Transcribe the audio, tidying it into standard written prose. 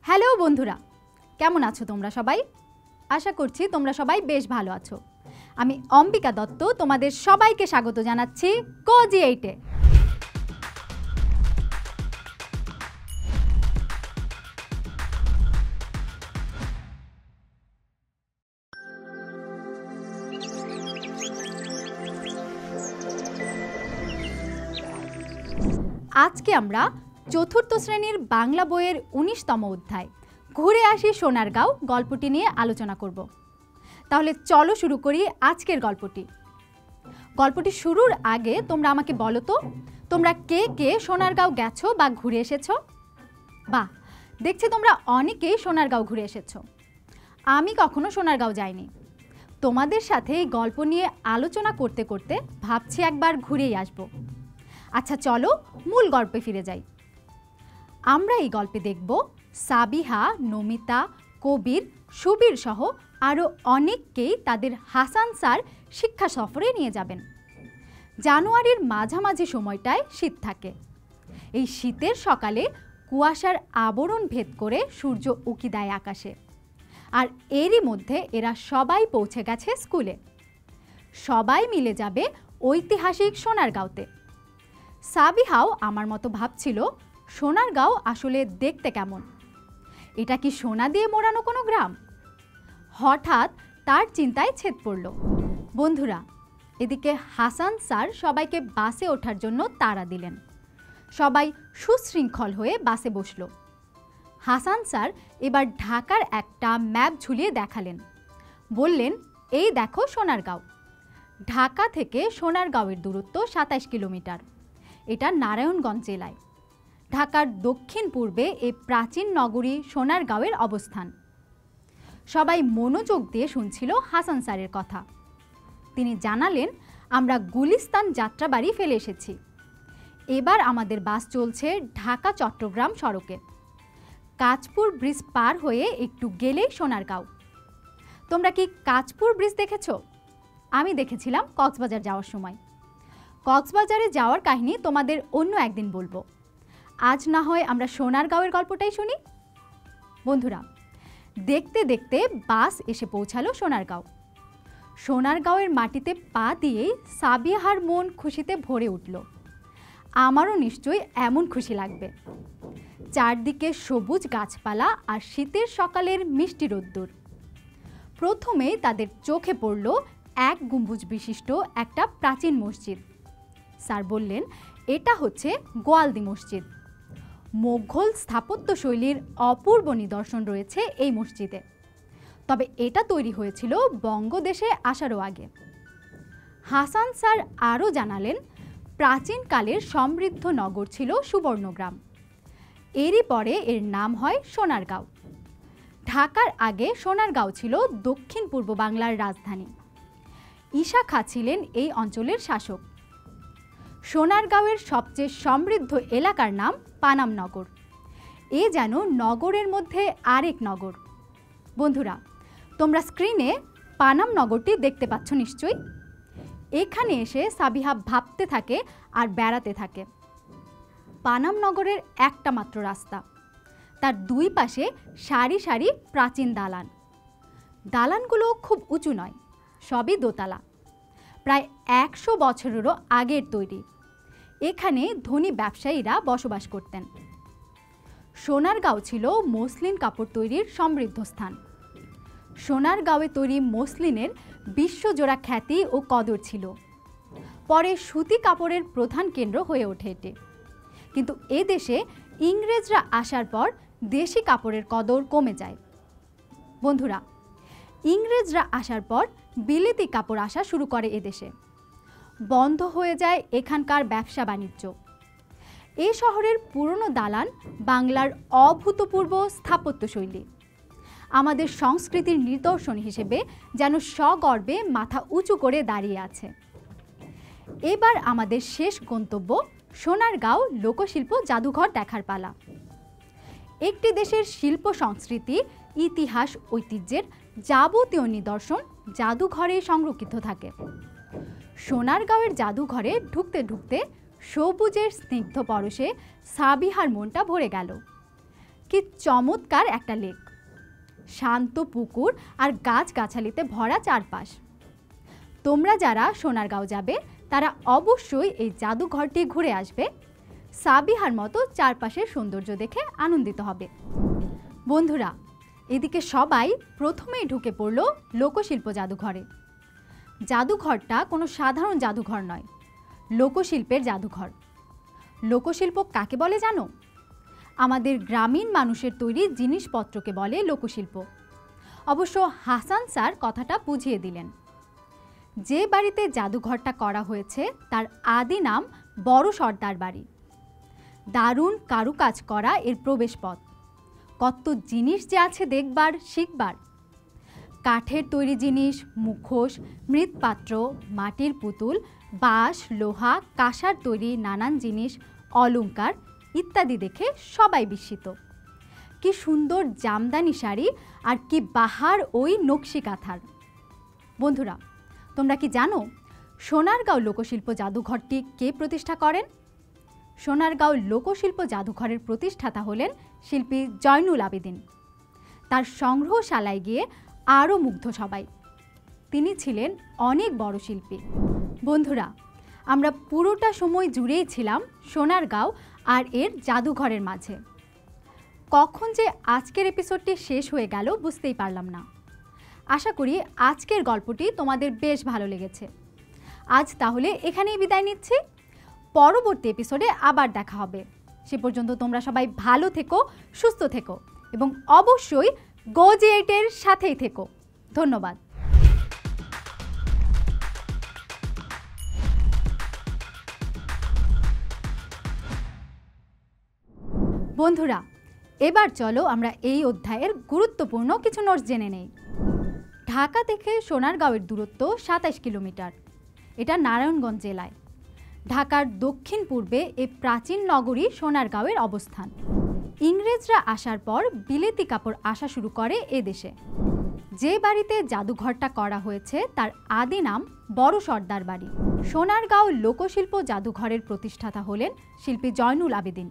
Hello বন্ধুরা, কেমন আছো তোমরা সবাই? আশা করছি তোমরা সবাই বেশ ভালো আছো। আমি অম্বিকা দত্ত তোমাদের সবাইকে স্বাগত জানাচ্ছি কোজি 8-এ। আজকে আমরা চতুর্থ শ্রেণীর বাংলা বইয়ের ১৯তম অধ্যায় ঘুরে আসি সোনারগাঁও গল্পটি নিয়ে আলোচনা করব। তাহলে চলো শুরু করি আজকের গল্পটি। গল্পটি শুরুর আগে তোমরা আমাকে বলো তো, তোমরা কে কে সোনারগাঁও গেছো বা ঘুরে এসেছো? বাহ, দেখছি তোমরা অনেকেই সোনারগাঁও ঘুরে এসেছো। আমি কখনো সোনারগাঁও যাইনি। তোমাদের সাথে এই গল্প নিয়ে আলোচনা করতে করতে ভাবছি একবার ঘুরেই আসবো। আচ্ছা চলো মূল গল্পে ফিরে যাই। আমরা এই গল্পে দেখব সাবিহা, নমিতা, কবির, সুবীর সহ আরও অনেককেই তাদের হাসান স্যার শিক্ষা সফরে নিয়ে যাবেন। জানুয়ারির মাঝামাঝি সময়টায় শীত থাকে। এই শীতের সকালে কুয়াশার আবরণ ভেদ করে সূর্য উঁকি দেয় আকাশে। আর এরই মধ্যে এরা সবাই পৌঁছে গেছে স্কুলে। সবাই মিলে যাবে ঐতিহাসিক সোনারগাঁওতে। সাবিহাও আমার মতো ভাবছিল সোনারগাঁও আসলে দেখতে কেমন। এটা কি সোনা দিয়ে মোড়ানো কোনো গ্রাম? হঠাৎ তার চিন্তায় ছেদ পড়ল। বন্ধুরা, এদিকে হাসান স্যার সবাইকে বাসে ওঠার জন্য তাড়া দিলেন। সবাই সুশৃঙ্খল হয়ে বাসে বসল। হাসান স্যার এবার ঢাকার একটা ম্যাপ ঝুলিয়ে দেখালেন। বললেন, এই দেখো সোনারগাঁও। ঢাকা থেকে সোনারগাঁওয়ের দূরত্ব ২৭ কিলোমিটার। এটা নারায়ণগঞ্জ জেলায়। ঢাকার দক্ষিণ পূর্বে এই প্রাচীন নগরী সোনারগাঁওয়ের অবস্থান। সবাই মনোযোগ দিয়ে শুনছিল হাসান স্যারের কথা। তিনি জানালেন, আমরা গুলিস্তান যাত্রাবাড়ি ফেলে এসেছি। এবার আমাদের বাস চলছে ঢাকা চট্টগ্রাম সড়কে। কাঁচপুর ব্রিজ পার হয়ে একটু গেলেই সোনারগাঁও। তোমরা কি কাঁচপুর ব্রিজ দেখেছো? আমি দেখেছিলাম কক্সবাজার যাওয়ার সময়। কক্সবাজারে যাওয়ার কাহিনী তোমাদের অন্য একদিন বলবো। আজ না হয় আমরা সোনারগাঁওয়ের গল্পটাই শুনি। বন্ধুরা, দেখতে দেখতে বাস এসে পৌঁছালো সোনারগাঁও। সোনারগাঁওয়ের মাটিতে পা দিয়েই সাবিহার মন খুশিতে ভরে উঠল। আমারও নিশ্চয়ই এমন খুশি লাগবে। চারদিকে সবুজ গাছপালা আর শীতের সকালের মিষ্টি রোদ্দুর। প্রথমেই তাদের চোখে পড়ল এক গম্বুজ বিশিষ্ট একটা প্রাচীন মসজিদ। স্যার বললেন, এটা হচ্ছে গোয়ালদি মসজিদ। মোঘল স্থাপত্য শৈলীর অপূর্ব নিদর্শন রয়েছে এই মসজিদে। তবে এটা তৈরি হয়েছিল বঙ্গদেশে আসারও আগে। হাসান স্যার আরও জানালেন, প্রাচীনকালের সমৃদ্ধ নগর ছিল সুবর্ণগ্রাম। এরই পরে এর নাম হয় সোনারগাঁও। ঢাকার আগে সোনারগাঁও ছিল দক্ষিণ পূর্ব বাংলার রাজধানী। ঈশা খাঁ ছিলেন এই অঞ্চলের শাসক। সোনারগাঁওয়ের সবচেয়ে সমৃদ্ধ এলাকার নাম পানামনগর। এ যেন নগরের মধ্যে আরেক নগর। বন্ধুরা, তোমরা স্ক্রিনে পানামনগরটি দেখতে পাচ্ছ নিশ্চয়ই। এখানে এসে সাবিহা ভাবতে থাকে আর বেড়াতে থাকে। পানামনগরের একটা মাত্র রাস্তা। তার দুই পাশে সারি সারি প্রাচীন দালান। দালানগুলো খুব উঁচু নয়, সবই দোতলা। প্রায় ১০০ বছরেরও আগের তৈরি। এখানে ধনী ব্যবসায়ীরা বসবাস করতেন। সোনারগাঁও ছিল মসলিন কাপড় তৈরির সমৃদ্ধ স্থান। সোনারগাঁওয়ে তৈরি মসলিনের বিশ্বজোড়া খ্যাতি ও কদর ছিল। পরে সুতি কাপড়ের প্রধান কেন্দ্র হয়ে ওঠে এটি। কিন্তু এদেশে ইংরেজরা আসার পর দেশি কাপড়ের কদর কমে যায়। বন্ধুরা, ইংরেজরা আসার পর বিলেতি কাপড় আসা শুরু করে এদেশে। বন্ধ হয়ে যায় এখানকার ব্যবসা বাণিজ্য। এই শহরের পুরনো দালান বাংলার অভূতপূর্ব স্থাপত্যশৈলী। আমাদের সংস্কৃতির নিদর্শন হিসেবে যেন সগর্বে মাথা উঁচু করে দাঁড়িয়ে আছে। এবার আমাদের শেষ গন্তব্য সোনারগাঁও লোকশিল্প জাদুঘর দেখার পালা। একটি দেশের শিল্প সংস্কৃতি, ইতিহাস, ঐতিহ্যের যাবতীয় নিদর্শন জাদুঘরে সংরক্ষিত থাকে। সোনারগাঁওয়ের জাদুঘরে ঢুকতে ঢুকতে সবুজের স্নিগ্ধ পরশে সাবিহার মনটা ভরে গেল। কি চমৎকার একটা লেক, শান্ত পুকুর আর গাছগাছালিতে ভরা চারপাশ। তোমরা যারা সোনারগাঁও যাবে তারা অবশ্যই এই জাদুঘরটি ঘুরে আসবে। সাবিহার মতো চারপাশের সৌন্দর্য দেখে আনন্দিত হবে। বন্ধুরা, এদিকে সবাই প্রথমেই ঢুকে পড়ল লোকশিল্প জাদুঘরে। জাদুঘরটা কোনো সাধারণ জাদুঘর নয়, লোকশিল্পের জাদুঘর। লোকশিল্প কাকে বলে জানো? আমাদের গ্রামীণ মানুষের তৈরি জিনিসপত্রকে বলে লোকশিল্প। অবশ্য হাসান স্যার কথাটা বুঝিয়ে দিলেন। যে বাড়িতে জাদুঘরটা করা হয়েছে তার আদি নাম বড় সর্দার বাড়ি। দারুণ কারুকাজ করা এর প্রবেশপথ। কত জিনিস যে আছে দেখবার শিখবার। কাঠের তৈরি জিনিস, মুখোশ, মৃৎপাত্র, মাটির পুতুল, বাঁশ, লোহা, কাঁসার তৈরি নানান জিনিস, অলংকার ইত্যাদি দেখে সবাই বিস্মিত। কি সুন্দর জামদানি শাড়ি আর কি বাহার ওই নকশি কাঁথার। বন্ধুরা, তোমরা কি জানো সোনারগাঁও লোকশিল্প জাদুঘরটি কে প্রতিষ্ঠা করেন? সোনারগাঁও লোকশিল্প জাদুঘরের প্রতিষ্ঠাতা হলেন শিল্পী জয়নুল আবেদিন। তার সংগ্রহশালায় গিয়ে আরও মুগ্ধ সবাই। তিনি ছিলেন অনেক বড় শিল্পী। বন্ধুরা, আমরা পুরোটা সময় জুড়েই ছিলাম সোনারগাঁও আর এর জাদুঘরের মাঝে। কখন যে আজকের এপিসোডটি শেষ হয়ে গেল বুঝতেই পারলাম না। আশা করি আজকের গল্পটি তোমাদের বেশ ভালো লেগেছে। আজ তাহলে এখানেই বিদায় নিচ্ছি। পরবর্তী এপিসোডে আবার দেখা হবে। সে পর্যন্ত তোমরা সবাই ভালো থেকো, সুস্থ থেকো এবং অবশ্যই গো-জি8-এর সাথেই থেকো। ধন্যবাদ। বন্ধুরা, এবার চলো আমরা এই অধ্যায়ের গুরুত্বপূর্ণ কিছু নোটস জেনে নেই। ঢাকা থেকে সোনারগাঁওয়ের দূরত্ব ২৭ কিলোমিটার। এটা নারায়ণগঞ্জ জেলায়। ঢাকার দক্ষিণ পূর্বে এই প্রাচীন নগরী সোনারগাঁওয়ের অবস্থান। ইংরেজরা আসার পর বিলেতি কাপড় আসা শুরু করে এ দেশে। যে বাড়িতে জাদুঘরটা করা হয়েছে তার আদি নাম বড় সর্দার বাড়ি। সোনারগাঁও লোকশিল্প জাদুঘরের প্রতিষ্ঠাতা হলেন শিল্পী জয়নুল আবেদিন।